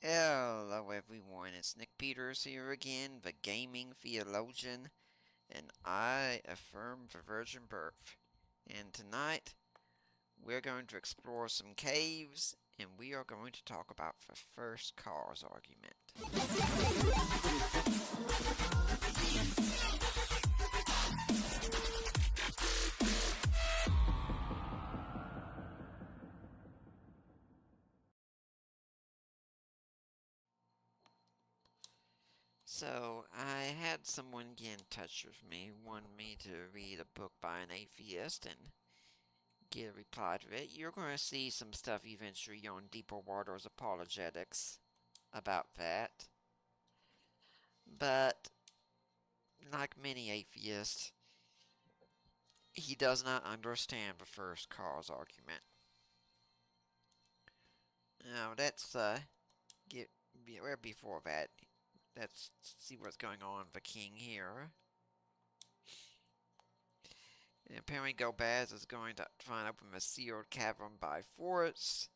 Hello everyone, it's Nick Peters here again, the gaming theologian, and I affirm the virgin birth. And tonight, we're going to explore some caves, and we are going to talk about the first cause argument. So, I had someone get in touch with me who wanted me to read a book by an atheist and get a reply to it. You're going to see some stuff eventually on Deeper Waters Apologetics about that. But, like many atheists, he does not understand the first cause argument. Now, let's before that, let's see what's going on with the king here. And apparently Gobaz is going to try and open a sealed cavern by force.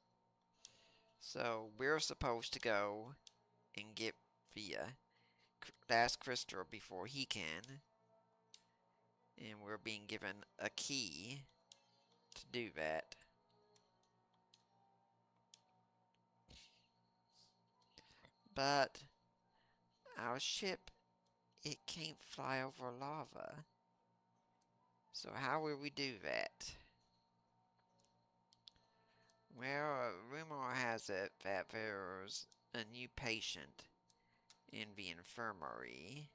So we're supposed to go and get the last crystal before he can. And we're being given a key to do that. But our ship, it can't fly over lava. So how will we do that? Well, rumor has it that there's a new patient in the infirmary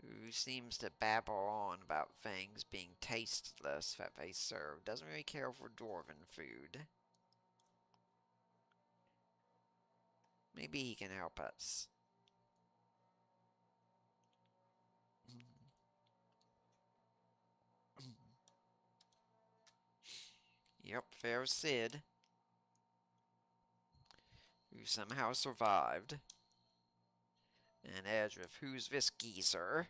who seems to babble on about things being tasteless that they serve. Doesn't really care for dwarven food. Maybe he can help us. Yep, there's Sid, who somehow survived. And Edriff, who's this geezer?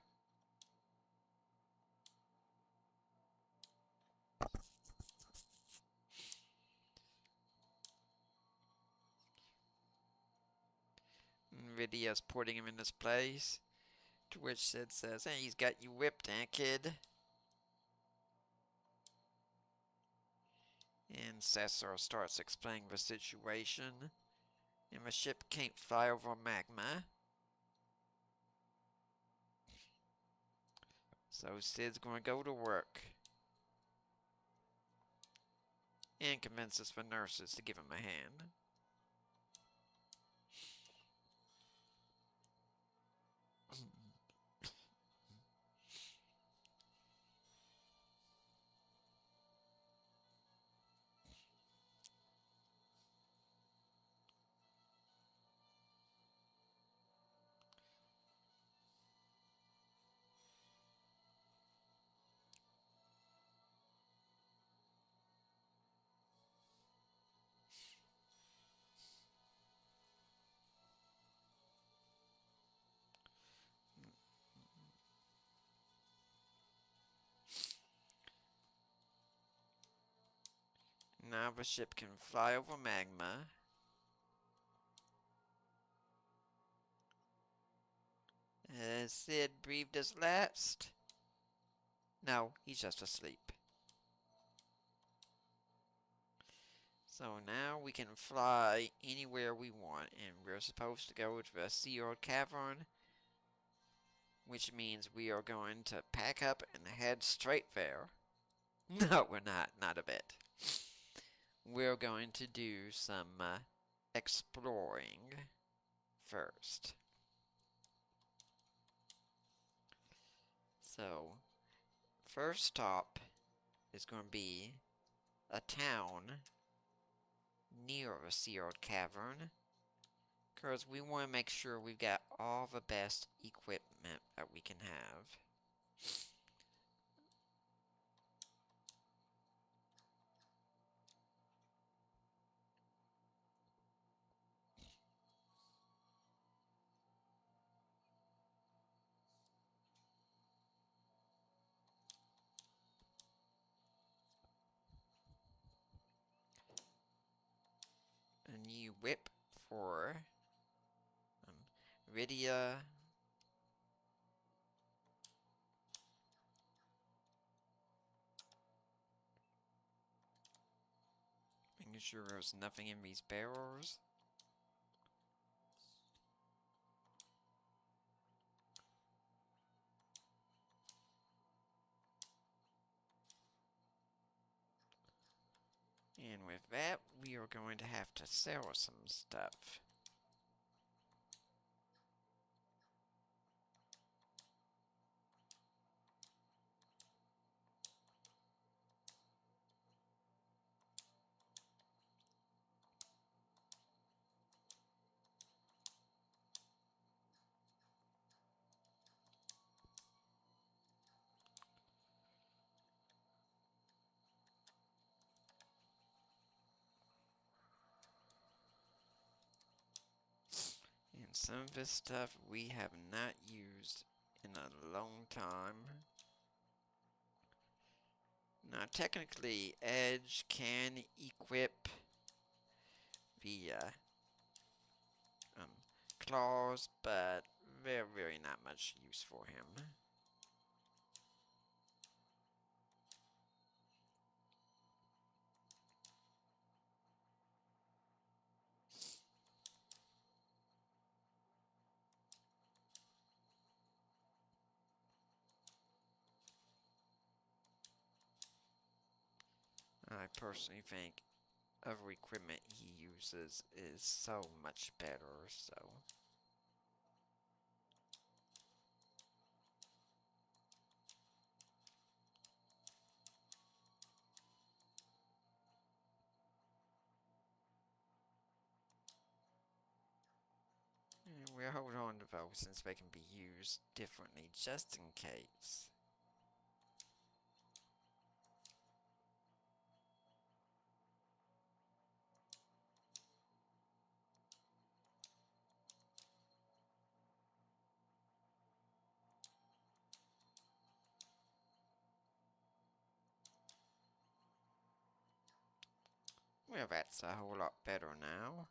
Vidia's putting him in his place. To which Sid says, hey, he's got you whipped, kid? And Cesar starts explaining the situation. And the ship can't fly over magma. So Sid's gonna go to work. And convinces the nurses to give him a hand. Now the ship can fly over magma. Has Sid breathed his last? No, he's just asleep. So now we can fly anywhere we want, and we're supposed to go to a sealed cavern, which means we are going to pack up and head straight there. No, we're not a bit. We're going to do some exploring first. So, first stop is going to be a town near a sealed cavern, because we want to make sure we've got all the best equipment that we can have. A new whip for Rydia. Making sure there's nothing in these barrels. And with that, we are going to have to sell some stuff. And some of this stuff we have not used in a long time. Now, technically, Edge can equip the claws, but they're really not much use for him. I personally think other equipment he uses is so much better, so... And we'll hold on to those since they can be used differently just in case. Well, that's a whole lot better now.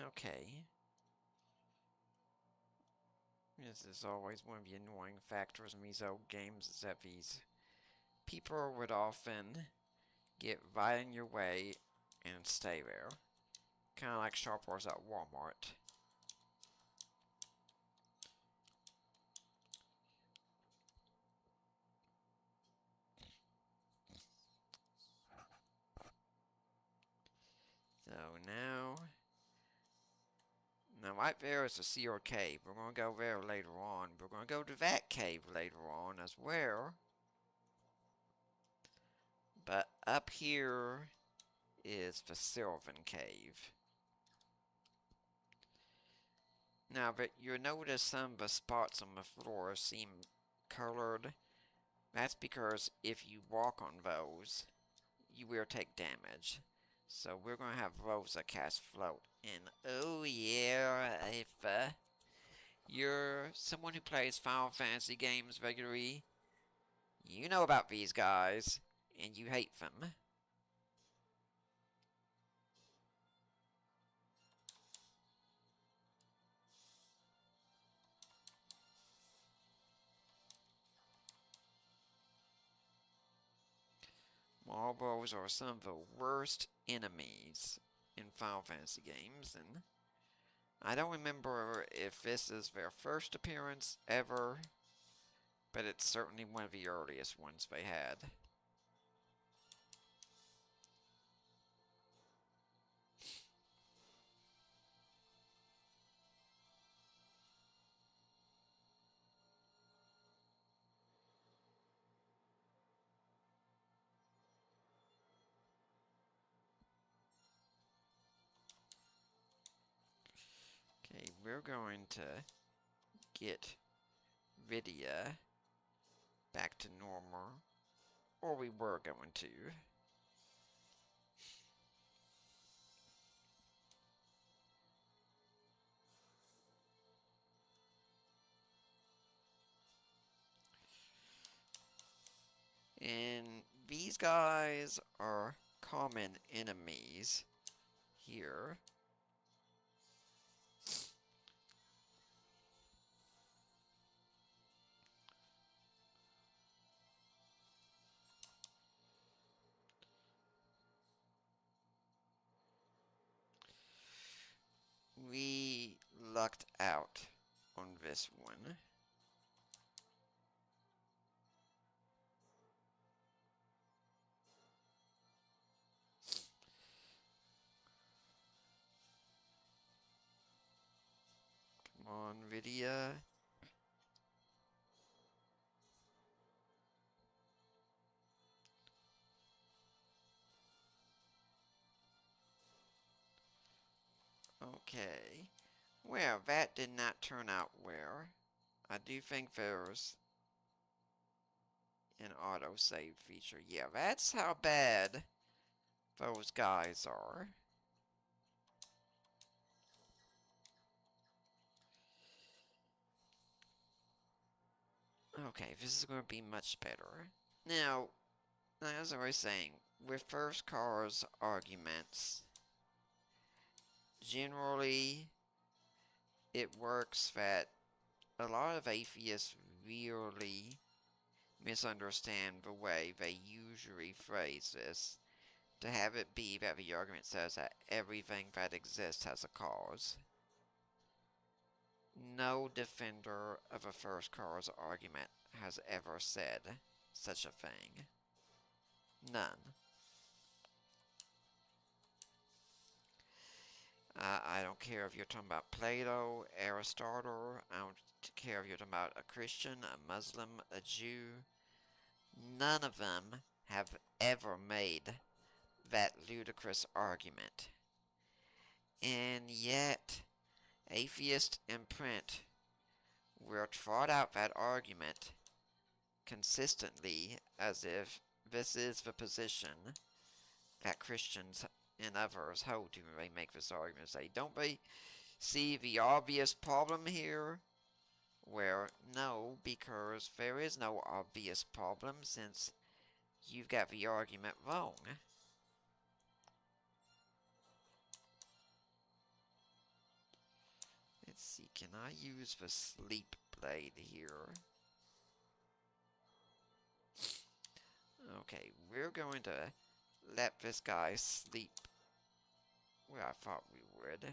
Okay. This is always one of the annoying factors in these old games, is that these people would often get right in your way and stay there. Kind of like shoppers at Walmart. So now right there is the sealed cave. We're going to go there later on. We're going to go to that cave later on as well. But up here is the Sylvan Cave. Now, but you'll notice some of the spots on the floor seem colored. That's because if you walk on those, you will take damage. So we're going to have those that cast float. And oh yeah, if you're someone who plays Final Fantasy games regularly, you know about these guys, and you hate them. Marbles are some of the worst enemies in Final Fantasy games, and I don't remember if this is their first appearance ever, but it's certainly one of the earliest ones they had. we're going to get Vidya back to normal, or we were going to. And these guys are common enemies here. We lucked out on this one. Come on, Vidya. Okay. Well, that did not turn out well. I do think there's an autosave feature. Yeah, that's how bad those guys are. Okay, this is going to be much better. Now, as I was saying, with first cause arguments, generally it works that a lot of atheists really misunderstand the way they usually phrase this to have it be that the argument says that everything that exists has a cause. No defender of a first cause argument has ever said such a thing. None. I don't care if you're talking about Plato, Aristotle, I don't care if you're talking about a Christian, a Muslim, a Jew. None of them have ever made that ludicrous argument. And yet, atheists in print will trot out that argument consistently as if this is the position that Christians and others hold to when they make this argument. Say, don't they see the obvious problem here? Well, no, because there is no obvious problem since you've got the argument wrong. Let's see, can I use the sleep blade here? Okay, we're going to let this guy sleep where I thought we would.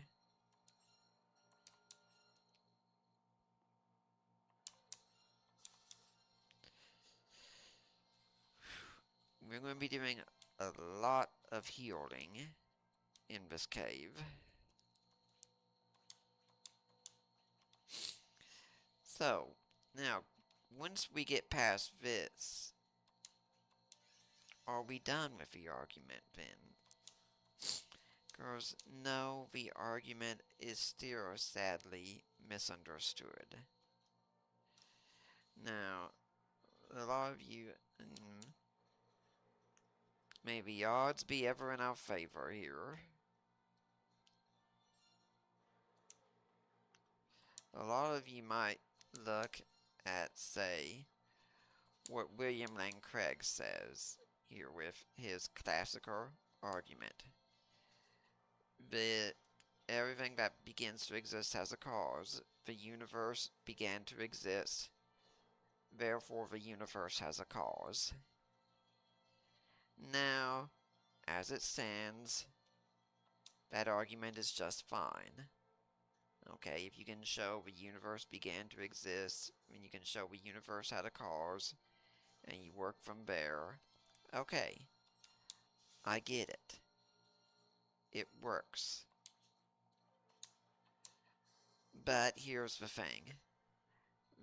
We're going to be doing a lot of healing in this cave. So, now, once we get past this, are we done with the argument then? Because, no, the argument is still sadly misunderstood. Now, a lot of you, may the odds be ever in our favor here. A lot of you might look at, say, what William Lane Craig says here with his classical argument. That everything that begins to exist has a cause. The universe began to exist, therefore the universe has a cause. Now, as it stands, that argument is just fine. Okay, if you can show the universe began to exist, and you can show the universe had a cause, and you work from there, okay, I get it. It works. But here's the thing.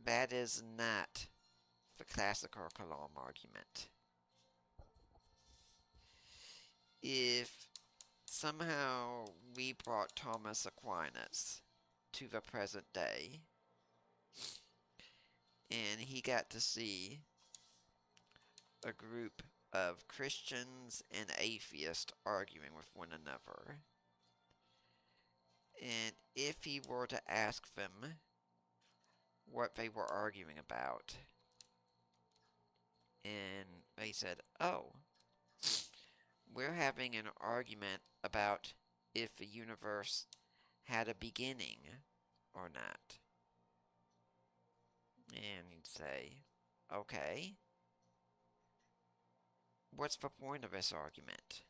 That is not the classical Kalam argument. If somehow we brought Thomas Aquinas to the present day, and he got to see a group of Christians and atheists arguing with one another. And if he were to ask them what they were arguing about, and they said, "Oh, we're having an argument about if the universe had a beginning or not." And you'd say, "Okay, what's the point of this argument?"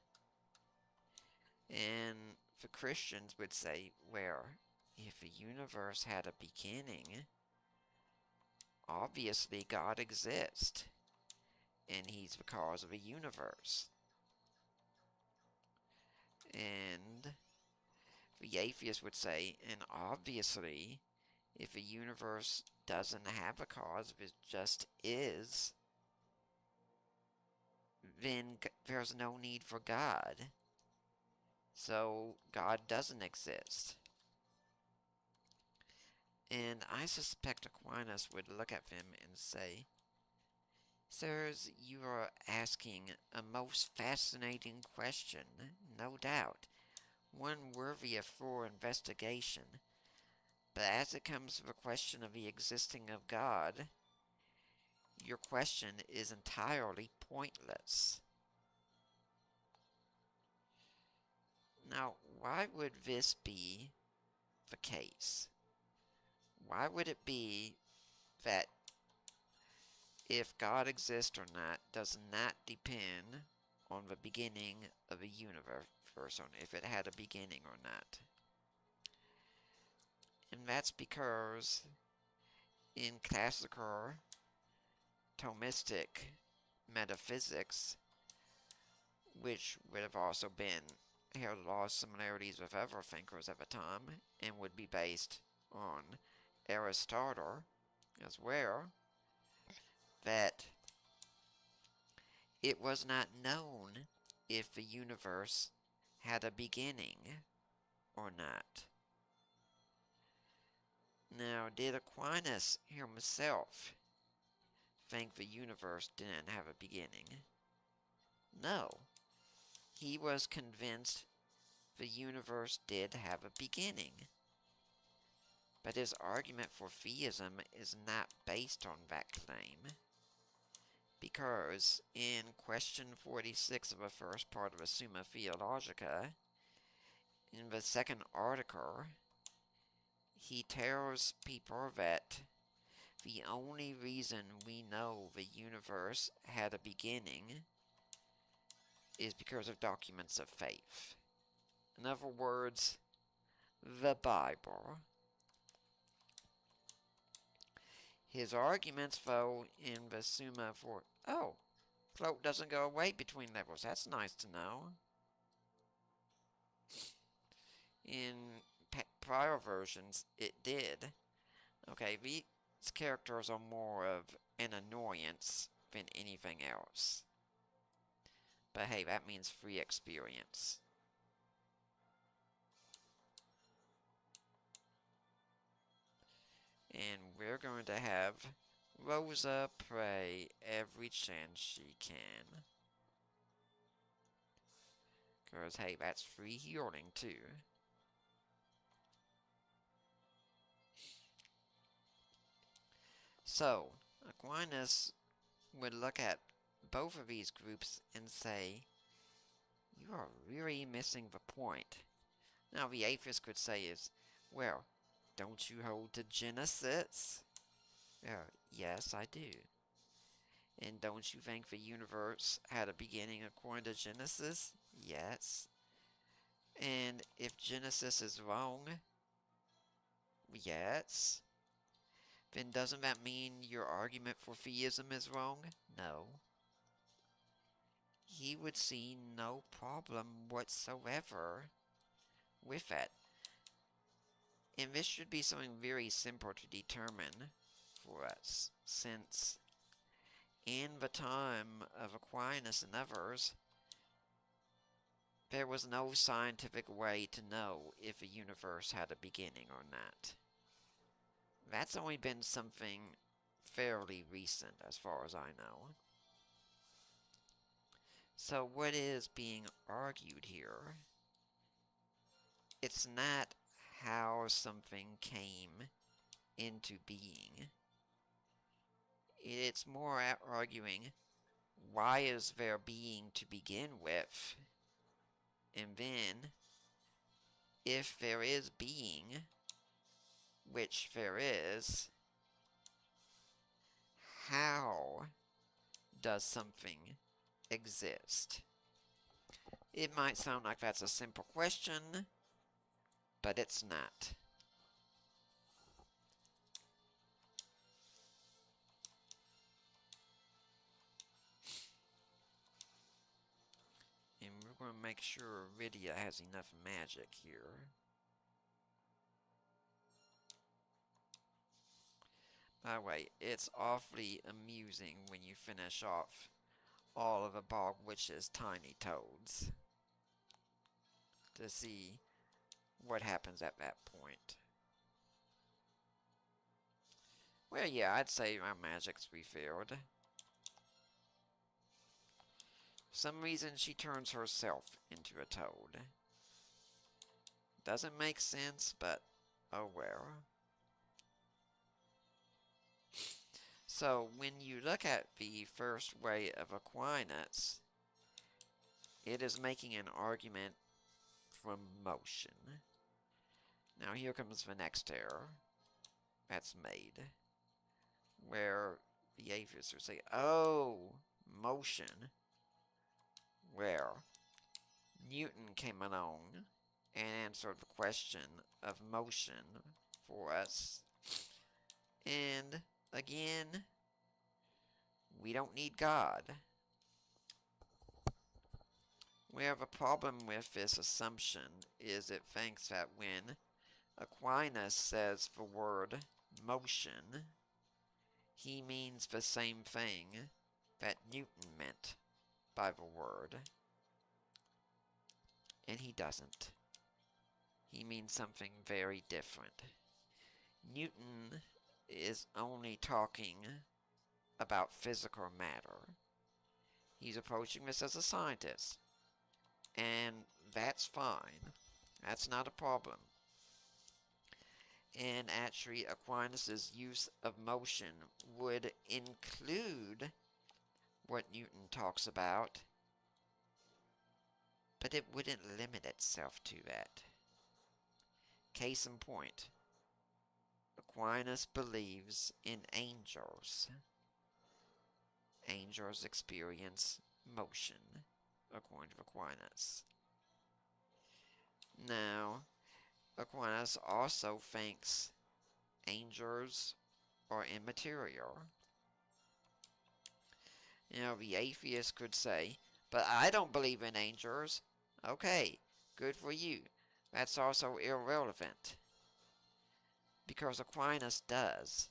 And the Christians would say, "Well, if the universe had a beginning, obviously God exists, and he's the cause of the universe." And the atheist would say, "And obviously, if the universe doesn't have a cause, if it just is, then there's no need for God. So God doesn't exist." And I suspect Aquinas would look at them and say, "Sirs, you are asking a most fascinating question, no doubt, one worthy of full investigation. But as it comes to the question of the existing of God, your question is entirely pointless." Now, why would this be the case? Why would it be that if God exists or not does not depend on the beginning of a universe, on if it had a beginning or not? And that's because in classical Thomistic metaphysics, which would have also been held a lot of similarities with other thinkers at the time, and would be based on Aristotle as well, that it was not known if the universe had a beginning or not. Now, did Aquinas himself think the universe didn't have a beginning? No. He was convinced the universe did have a beginning. But his argument for theism is not based on that claim, because in question 46 of the first part of the Summa Theologica, in the second article, he tells people that the only reason we know the universe had a beginning is because of documents of faith. In other words, the Bible. His arguments, though, in the Summa for, oh, float doesn't go away between levels. That's nice to know. In prior versions, it did. Okay, these characters are more of an annoyance than anything else. But hey, that means free experience. And we're going to have Rosa pray every chance she can. Because, hey, that's free healing, too. So, Aquinas would look at both of these groups and say, "You are really missing the point." Now, the atheist could say is, "Well, don't you hold to Genesis?" Yes, I do. "And don't you think the universe had a beginning according to Genesis?" Yes. "And if Genesis is wrong?" Yes. "Then doesn't that mean your argument for theism is wrong?" No. He would see no problem whatsoever with that. And this should be something very simple to determine for us, since in the time of Aquinas and others, there was no scientific way to know if the universe had a beginning or not. that's only been something fairly recent as far as I know. So what is being argued here? It's not how something came into being. It's more arguing, why is there being to begin with? And then, if there is being, which there is, how does something exist? It might sound like that's a simple question, but it's not. And we're going to make sure Rydia has enough magic here. By the way, it's awfully amusing when you finish off all of a bog witch's tiny toads to see what happens at that point. Well, yeah, I'd say my magic's refilled. For some reason, she turns herself into a toad. Doesn't make sense, but oh well. So, when you look at the first way of Aquinas, it is making an argument from motion. Now here comes the next error that's made, where the atheists will say, oh, motion, where Newton came along and answered the question of motion for us. And again, we don't need God. Where the problem with this assumption is it thinks that when Aquinas says the word motion, he means the same thing that Newton meant by the word. And he doesn't. He means something very different. Newton is only talking about physical matter. He's approaching this as a scientist. And that's fine. That's not a problem. And actually, Aquinas' use of motion would include what Newton talks about, but it wouldn't limit itself to that. Case in point, Aquinas believes in angels. Angels experience motion, according to Aquinas. Now, Aquinas also thinks angels are immaterial. Now, the atheist could say, but I don't believe in angels. Okay, good for you. That's also irrelevant, because Aquinas does.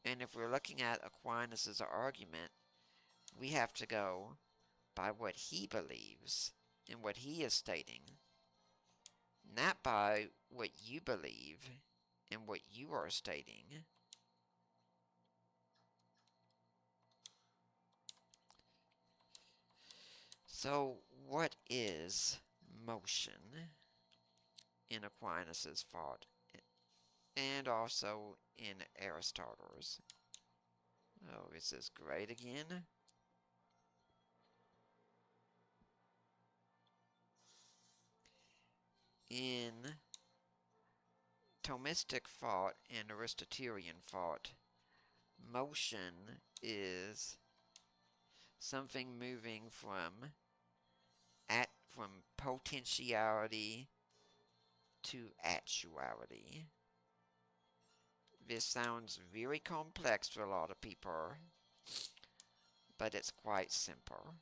And if we're looking at Aquinas' argument, we have to go by what he believes and what he is stating, not by what you believe and what you are stating. So, what is motion in Aquinas' thought, and also in Aristotle's? Oh, this is great again. In Thomistic thought and Aristotelian thought, motion is something moving from potentiality to actuality. This sounds very complex to a lot of people, but it's quite simple.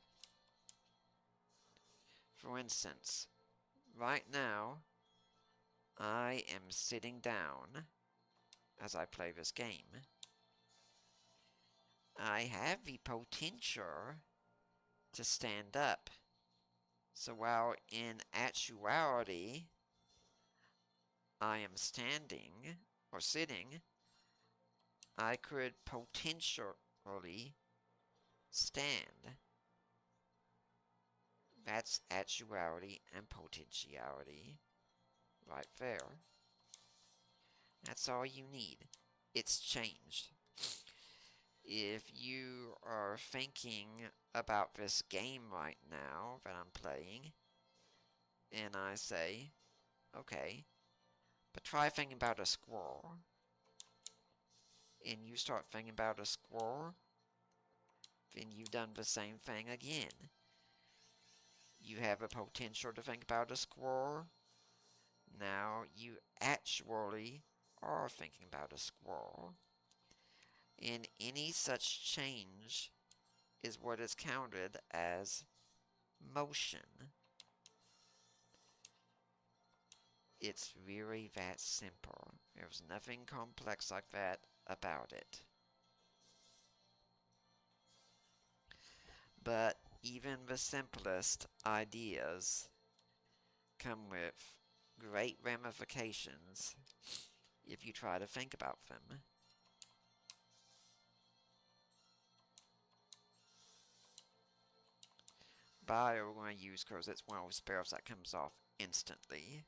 For instance, right now, I am sitting down as I play this game. I have the potential to stand up. So while in actuality, I am standing or sitting, I could potentially stand. That's actuality and potentiality right there. That's all you need. It's changed. If you are thinking about this game right now that I'm playing, and I say, okay, but try thinking about a squirrel, and you start thinking about a squirrel, then you've done the same thing again. You have a potential to think about a squirrel. Now you actually are thinking about a squirrel. And any such change is what is counted as motion. It's really that simple. There's nothing complex like that about it. But even the simplest ideas come with great ramifications if you try to think about them. Bio we're going to use because it's one of those spells that comes off instantly.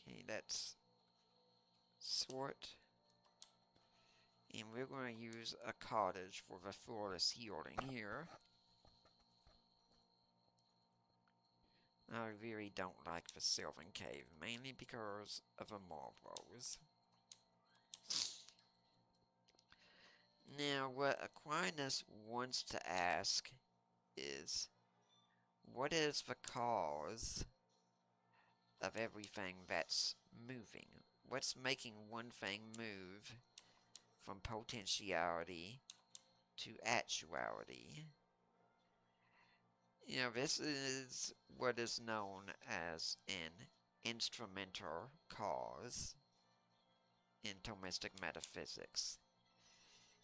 Okay, that's sort. And we're going to use a cottage for the flawless healing here. I really don't like the Sylvan Cave, mainly because of the marbles. Now, what Aquinas wants to ask is, what is the cause of everything that's moving? What's making one thing move from potentiality to actuality? You know, this is what is known as an instrumental cause in Thomistic metaphysics.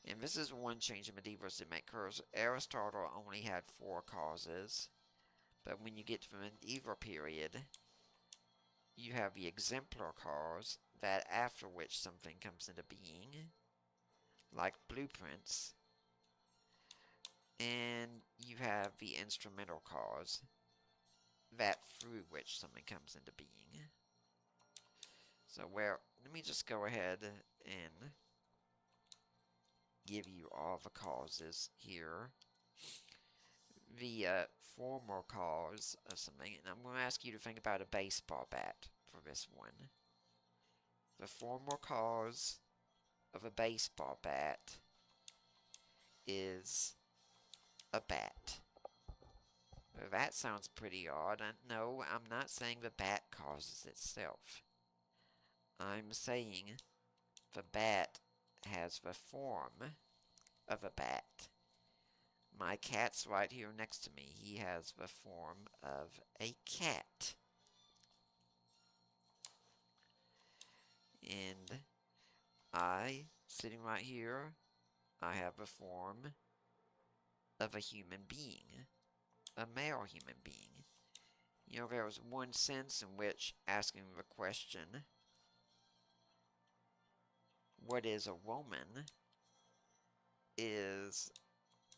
And this is one change in medievalism that occurs. Aristotle only had 4 causes, but when you get to the medieval period, you have the exemplar cause, that after which something comes into being, like blueprints, and you have the instrumental cause, that through which something comes into being. So, well, let me just go ahead and give you all the causes here. The formal cause of something, and I'm going to ask you to think about a baseball bat for this one. The formal cause of a baseball bat is a bat. Well, that sounds pretty odd. No, I'm not saying the bat causes itself. I'm saying the bat has the form of a bat. My cat's right here next to me. He has the form of a cat. And I, sitting right here, I have the form of a human being. A male human being. You know, there is one sense in which asking the question, what is a woman, is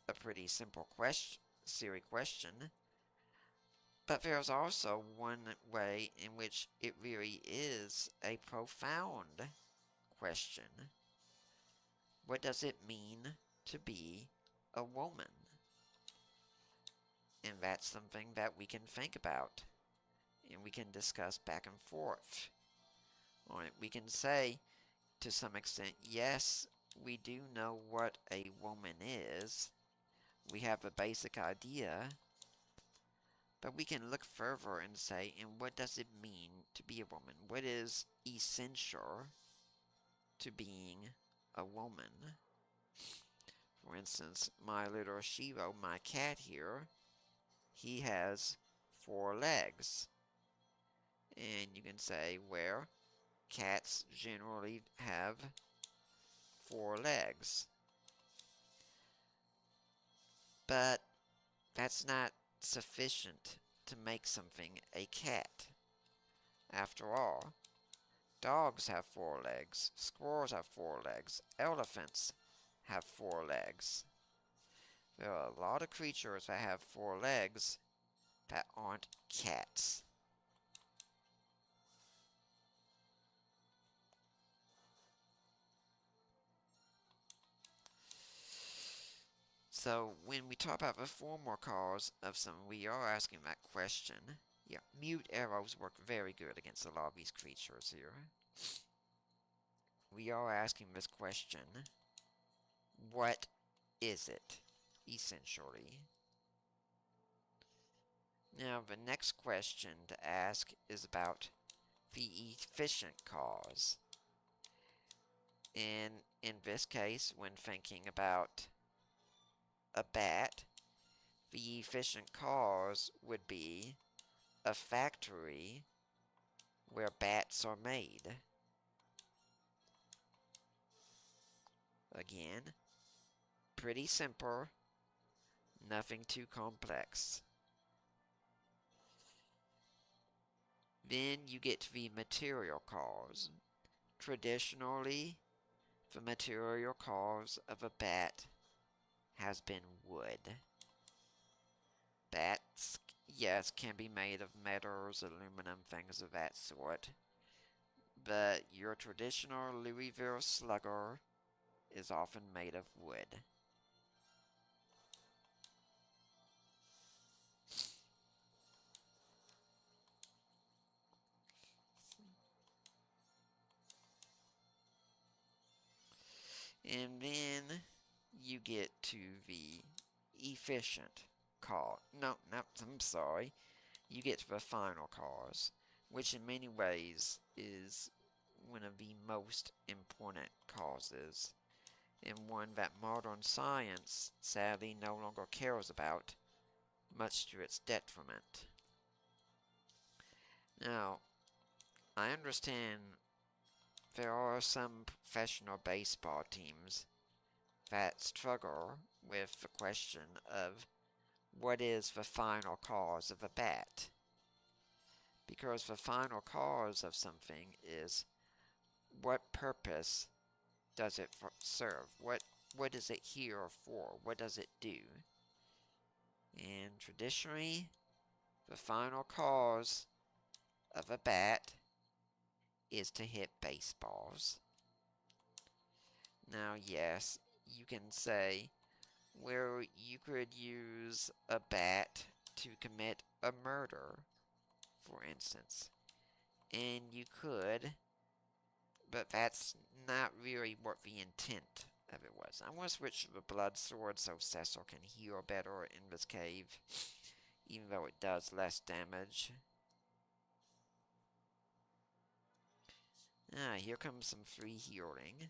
a pretty simple question, silly question. But there's also one way in which it really is a profound question. What does it mean to be a woman? And that's something that we can think about. And we can discuss back and forth on it. We can say, to some extent, yes, we do know what a woman is. We have a basic idea. But we can look further and say, and what does it mean to be a woman? What is essential to being a woman? For instance, my little Shiro, my cat here, he has 4 legs. And you can say, well, cats generally have 4 legs. But that's not sufficient to make something a cat. After all, dogs have 4 legs, squirrels have 4 legs, elephants have 4 legs. There are a lot of creatures that have 4 legs that aren't cats. So when we talk about the formal cause of something, we are asking that question. Yeah, mute arrows work very good against a lot of these creatures here. We are asking this question. What is it, essentially? Now, the next question to ask is about the efficient cause. And in this case, when thinking about a bat, the efficient cause would be a factory where bats are made. Again, pretty simple, nothing too complex. Then you get to the material cause. Traditionally, the material cause of a bat has been wood. Bats, yes, can be made of metals, aluminum, things of that sort. But your traditional Louisville slugger is often made of wood. And then you get to the efficient cause. No, I'm sorry. You get to the final cause, which in many ways is one of the most important causes, and one that modern science sadly no longer cares about, much to its detriment. Now, I understand there are some professional baseball teams that struggle with the question of what is the final cause of a bat. Because the final cause of something is what purpose does it serve? What is it here for? What does it do? And traditionally, the final cause of a bat is to hit baseballs. Now, yes, you can say, well, you could use a bat to commit a murder, for instance. And you could, but that's not really what the intent of it was. I want to switch to the blood sword so Cecil can heal better in this cave, even though it does less damage. Here comes some free healing.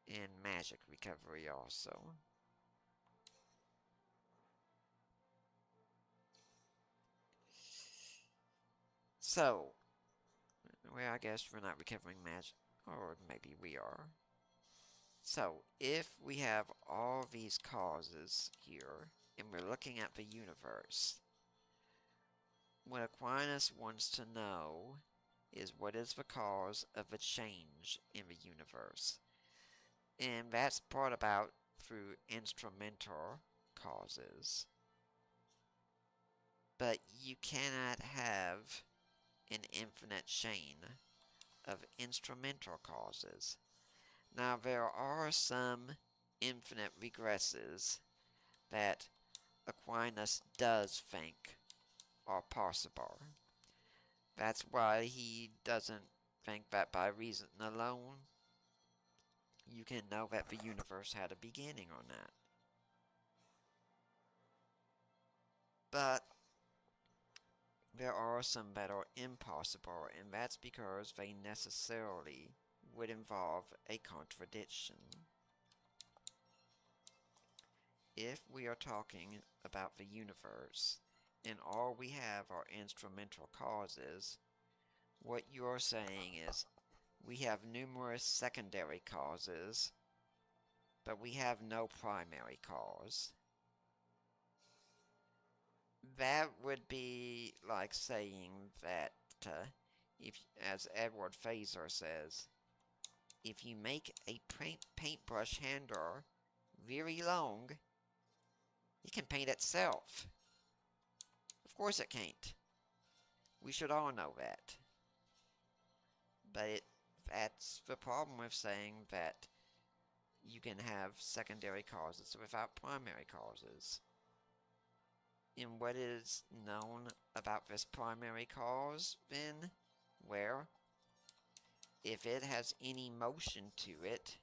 And magic recovery also. So, well, I guess we're not recovering magic, or maybe we are. So, if we have all these causes here, and we're looking at the universe, what Aquinas wants to know is what is the cause of a change in the universe. And that's brought about through instrumental causes. But you cannot have an infinite chain of instrumental causes. Now, there are some infinite regresses that Aquinas does think are possible. That's why he doesn't think that by reason alone you can know that the universe had a beginning or not. But there are some that are impossible, and that's because they necessarily would involve a contradiction. If we are talking about the universe, and all we have are instrumental causes, what you're saying is we have numerous secondary causes, but we have no primary cause. That would be like saying that, if, as Edward Fraser says, if you make a paintbrush handle very long, it can paint itself. Of course it can't. We should all know that. But that's the problem with saying that you can have secondary causes without primary causes. And what is known about this primary cause, then? Well, if it has any motion to it,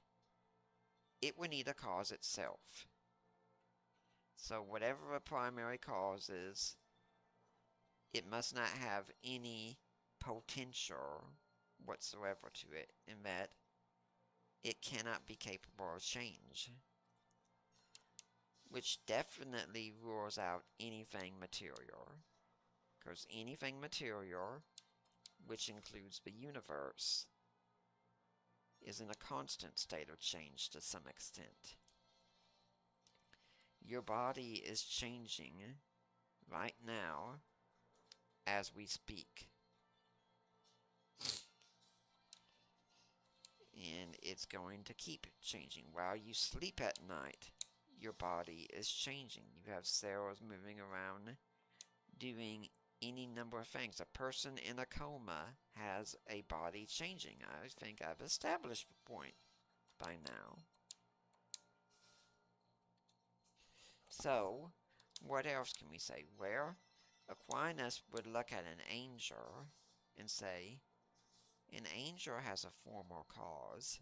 it will need a cause itself. So whatever a primary cause is, it must not have any potential whatsoever to it, in that it cannot be capable of change. Which definitely rules out anything material. Because anything material, which includes the universe, is in a constant state of change to some extent. Your body is changing right now as we speak. And it's going to keep changing. While you sleep at night, your body is changing. You have cells moving around, doing any number of things. A person in a coma has a body changing. I think I've established the point by now. So, what else can we say? Well, Aquinas would look at an angel and say, an angel has a formal cause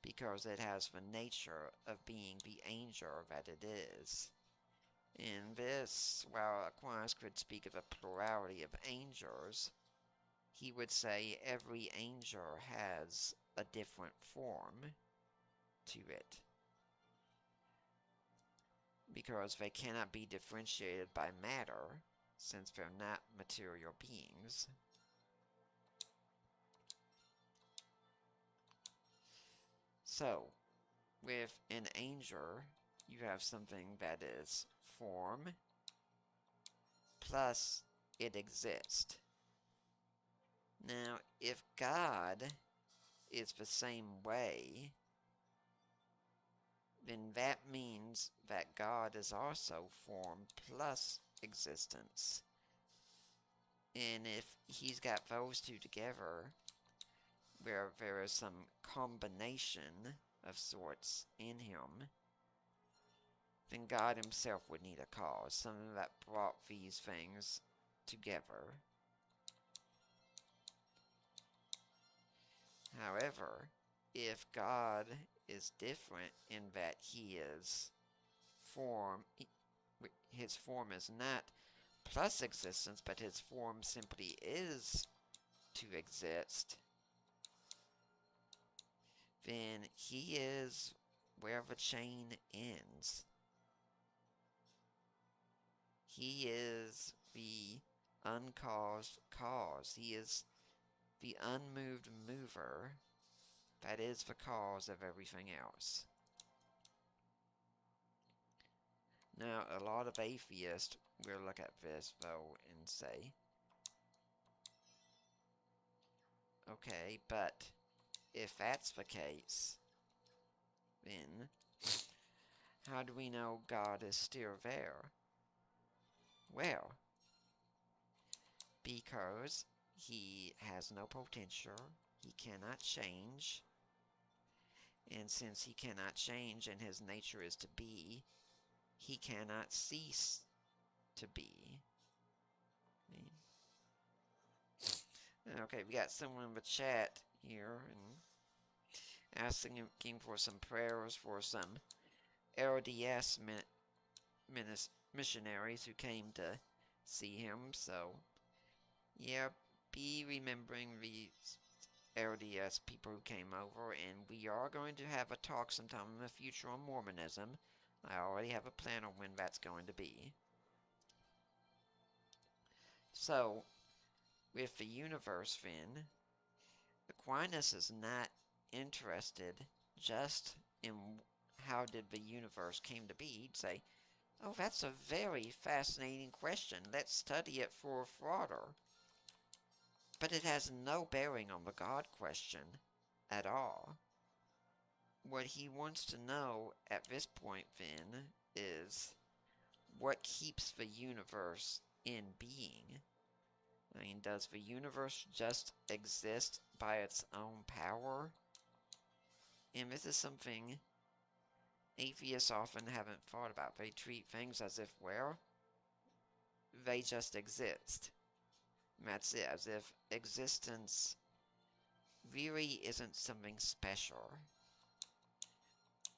because it has the nature of being the angel that it is. In this, while Aquinas could speak of a plurality of angels, he would say every angel has a different form to it, because they cannot be differentiated by matter, since they're not material beings. So, with an angel, you have something that is form, plus it exists. Now, if God is the same way, then that means that God is also form plus existence. And if he's got those two together, where there is some combination of sorts in him, then God himself would need a cause, something that brought these things together. However, if God is different in that he is form, his form is not plus existence, but his form simply is to exist, then he is where the chain ends. He is the uncaused cause. He is the unmoved mover that is the cause of everything else. Now, a lot of atheists will look at this, though, and say, okay, but if that's the case, then how do we know God is still there? Well, because he has no potential, he cannot change, and since he cannot change and his nature is to be, he cannot cease to be. Okay, we got someone in the chat here and asking for some prayers for some LDS missionaries who came to see him. So, yeah, be remembering these LDS people who came over, and we are going to have a talk sometime in the future on Mormonism. I already have a plan on when that's going to be. So, with the universe, then, Aquinas is not interested just in how did the universe came to be. He'd say, oh, that's a very fascinating question. Let's study it for further. But it has no bearing on the God question at all. What he wants to know at this point, then, is what keeps the universe in being. I mean, does the universe just exist by its own power? And this is something atheists often haven't thought about. They treat things as if, well, they just exist. And that's it, as if existence really isn't something special.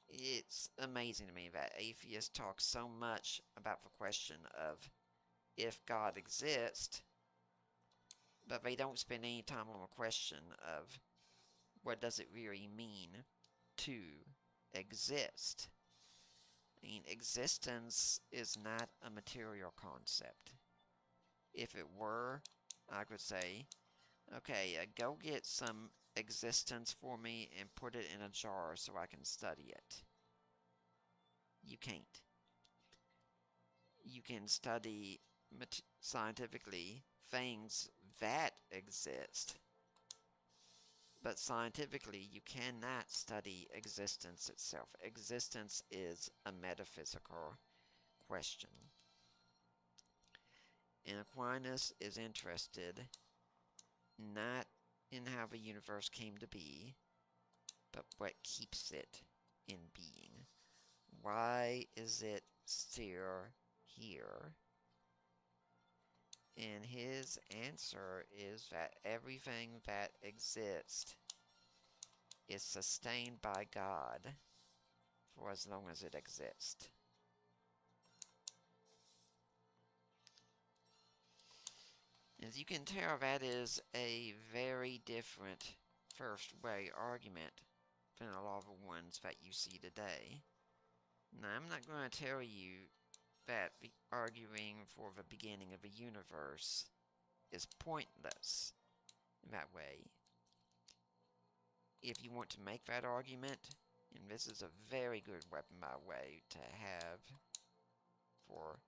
It's amazing to me that atheists talk so much about the question of if God exists, but they don't spend any time on the question of what does it really mean to exist. I mean, existence is not a material concept. If it were, I could say, okay, go get some existence for me and put it in a jar so I can study it. You can't. You can study scientifically things that exist, but scientifically you cannot study existence itself. Existence is a metaphysical question. And Aquinas is interested not in how the universe came to be, but what keeps it in being. Why is it still here? And his answer is that everything that exists is sustained by God for as long as it exists. As you can tell, that is a very different first way argument than a lot of the ones that you see today. Now, I'm not going to tell you that arguing for the beginning of the universe is pointless in that way. If you want to make that argument, and this is a very good weapon, by the way, to have for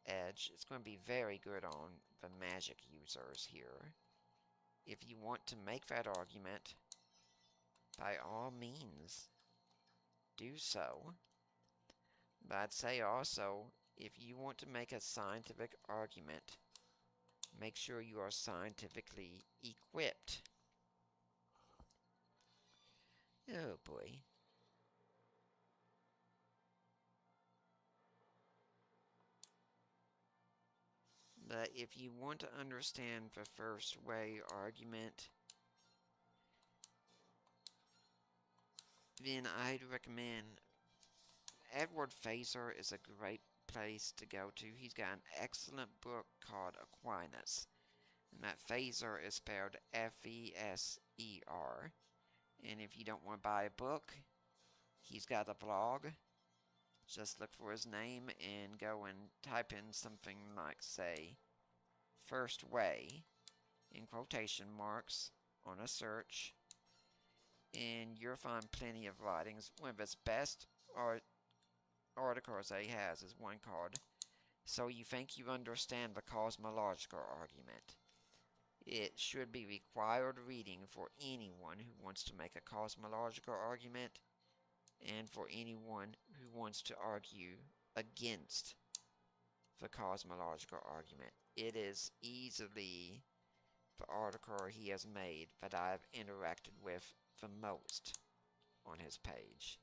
Edge, it's going to be very good on the magic users here. If you want to make that argument, by all means, do so. But I'd say also, if you want to make a scientific argument, make sure you are scientifically equipped. Oh boy. But if you want to understand the first way argument, then I'd recommend Edward Feser is a great place to go to. He's got an excellent book called Aquinas. And that Feser is spelled F-E-S-E-R. And if you don't want to buy a book, he's got a blog. Just look for his name and go and type in something like, say, First Way, in quotation marks, on a search. And you'll find plenty of writings. One of his best articles that he has is one called So You Think You Understand the Cosmological Argument. It should be required reading for anyone who wants to make a cosmological argument and for anyone who wants to argue against the cosmological argument. It is easily the article he has made that I've interacted with the most on his page.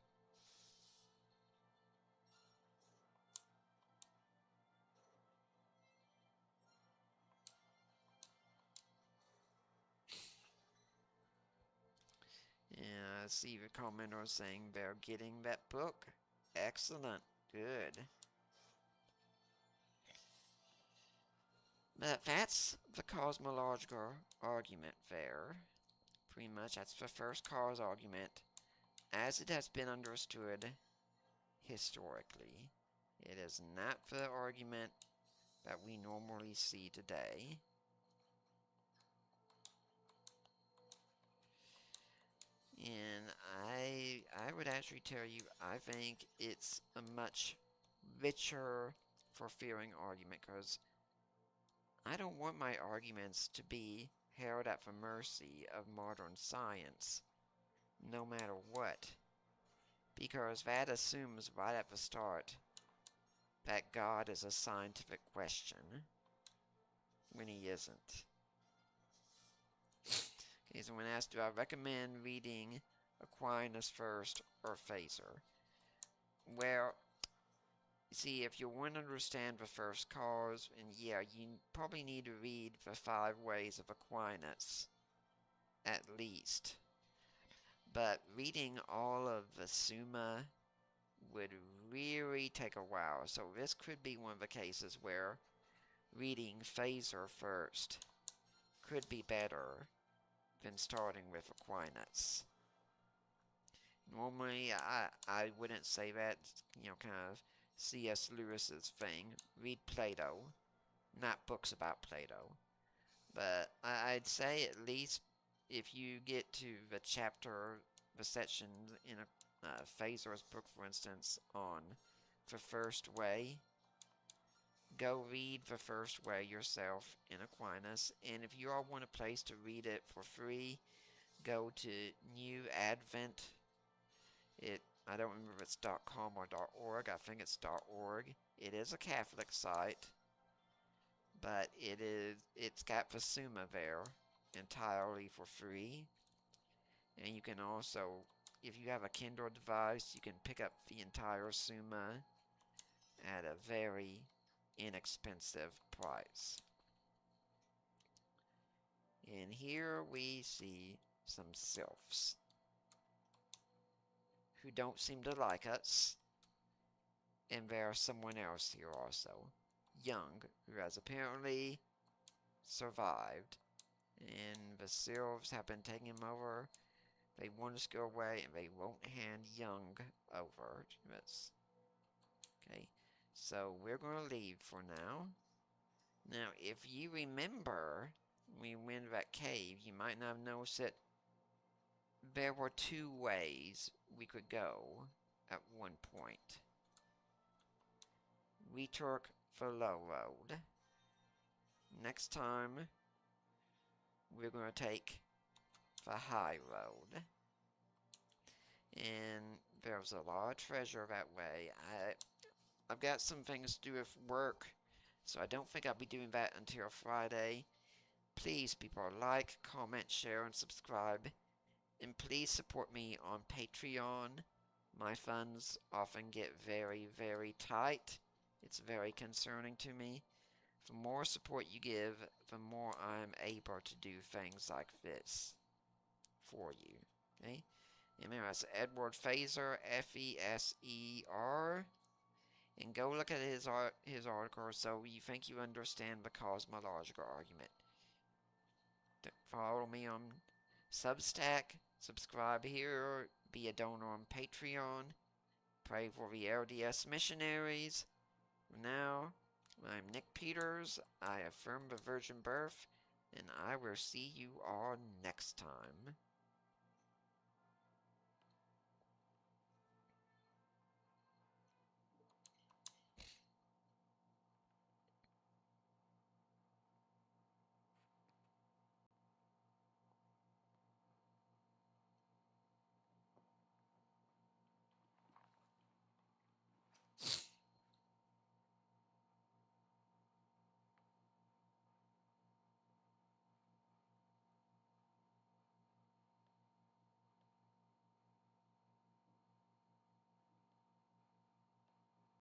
Yeah, I see the commenter saying they're getting that book. Excellent. Good. But that's the cosmological argument there. Pretty much that's the first cause argument as it has been understood historically. It is not the argument that we normally see today. And I would actually tell you, I think it's a much richer, fulfilling argument, because I don't want my arguments to be held at the mercy of modern science, no matter what, because that assumes right at the start that God is a scientific question, when he isn't. Okay, so when asked, do I recommend reading Aquinas first or Phaser? Well, see, if you want to understand the first cause, and yeah, you probably need to read the 5 Ways of Aquinas, at least. But reading all of the Summa would really take a while, so this could be one of the cases where reading Phaser first could be better than starting with Aquinas. Normally, I wouldn't say that, kind of C.S. Lewis's thing. Read Plato, not books about Plato. But I'd say at least if you get to the chapter, the section in a Phaser's book, for instance, on the first way, go read the first way yourself in Aquinas. And if you all want a place to read it for free, go to New Advent. I don't remember if it's .com or .org. I think it's .org. It is a Catholic site, but it's got the Summa there entirely for free. And you can also, if you have a Kindle device, you can pick up the entire Summa at a very inexpensive price. And here we see some sylphs who don't seem to like us. And there's someone else here also, Young, who has apparently survived. And the sylphs have been taking him over. They want us to go away, and they won't hand Young over to us. Okay, so we're going to leave for now. Now, if you remember, when we went to that cave, you might not have noticed that there were 2 ways we could go at one point. We took the low road. Next time, we're going to take the high road. And there's a lot of treasure that way. I've got some things to do with work, so I don't think I'll be doing that until Friday. Please, people, like, comment, share, and subscribe. And please support me on Patreon. My funds often get very, very tight. It's very concerning to me. The more support you give, the more I'm able to do things like this for you. Okay? Remember, that's Edward Phaser, F-E-S-E-R. And go look at his article so you think you understand the cosmological argument. Follow me on Substack, subscribe here, be a donor on Patreon, pray for the LDS missionaries. Now, I'm Nick Peters, I affirm the virgin birth, and I will see you all next time.